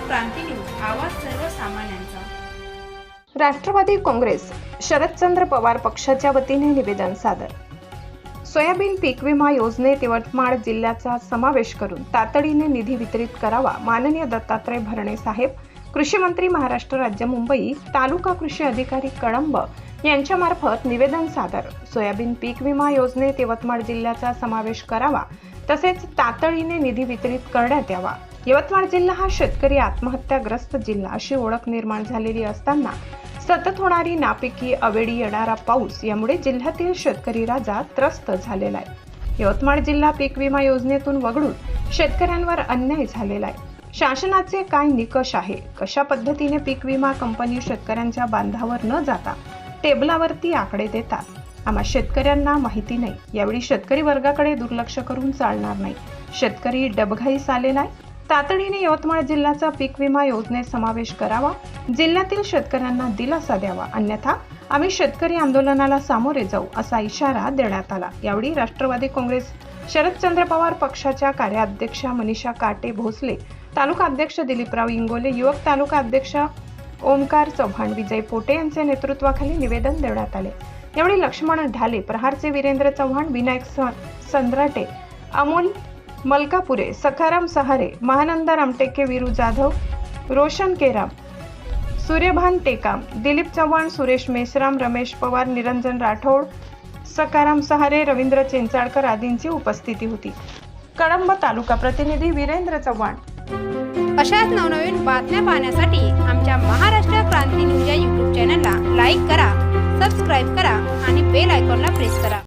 क्रांती news, आवाज सर्वसामान्यांचा। राष्ट्रवादी काँग्रेस शरदचंद्र पवार पक्षाच्या वतीने निवेदन सादर। सोयाबीन पीक विमा योजनेत यवतमाळ जिल्ह्याचा समावेश करून तातडीने निधी वितरित करावा। माननीय दत्तात्रय भरणे साहेब, कृषी मंत्री, महाराष्ट्र राज्य, मुंबई, तालुका कृषी अधिकारी कळंब यांच्यामार्फत निवेदन सादर। सोयाबीन पीक विमा योजनेत यवतमाळ जिल्ह्याचा समावेश करावा, तसेच तातडीने निधी वितरित करण्यात यावा। यवतमाळ जिल्हा हा शेतकरी आत्महत्याग्रस्त जिल्हा अशी ओळख निर्माण झालेली असताना सतत होणारी नापिकी, अवेळी येणारा पाऊस यामुळे जिल्ह्यातील शेतकरी राजा त्रस्त झालेला आहे। यवतमाळ जिल्हा पीक विमा योजनेतून वगळून शेतकऱ्यांवर अन्याय झालेला आहे। शासनाचे काय निकष आहे? कशा पद्धतीने पीक विमा कंपनी शेतकऱ्यांच्या बांधावर न जाता टेबलावरती आकडे देतात, आम्हा शेतकऱ्यांना माहिती नाही। यावेळी शेतकरी वर्गाकडे दुर्लक्ष करून चालणार नाही। शेतकरी डबघाईस आलेला आहे। तातडीने यवतमाळ जिल्ह्याचा पीक विमा योजनेत समावेश करावा, जिल्ह्यातील शेतकऱ्यांना दिलासा द्यावा, अन्यथा आम्ही शेतकरी आंदोलनाला सामोरे जाऊ, असा इशारा देण्यात आला। यावेळी राष्ट्रवादी काँग्रेस शरदचंद्र पवार पक्षाच्या कार्याध्यक्षा मनीषा काटे भोसले, तालुका अध्यक्ष दिलीपराव इंगोले, युवक तालुका अध्यक्ष ओमकार चव्हाण, विजय पोटे यांच्या नेतृत्वाखाली निवेदन देण्यात आले। यावेळी लक्ष्मण ढाले, प्रहारचे वीरेंद्र चव्हाण, विनायक संद्राटे, अमोल मलकापुरे, सखाराम सहारे, महानंदा रामटेके, वीरू जाधव, रोशन केराम, सूर्यभान टेकाम, दिलीप चव्हाण, सुरेश मेश्राम, रमेश पवार, निरंजन राठोड, सखाराम सहारे, रवींद्र चिंचाळकर आदींची उपस्थिती होती। कळंब तालुका प्रतिनिधी वीरेंद्र चव्हाण। अशाच नवनवीन बातम्या पाहण्यासाठी आमच्या महाराष्ट्र क्रांती न्यूज या YouTube चॅनलला लाईक करा, सबस्क्राईब करा आणि बेल आयकॉनला प्रेस करा।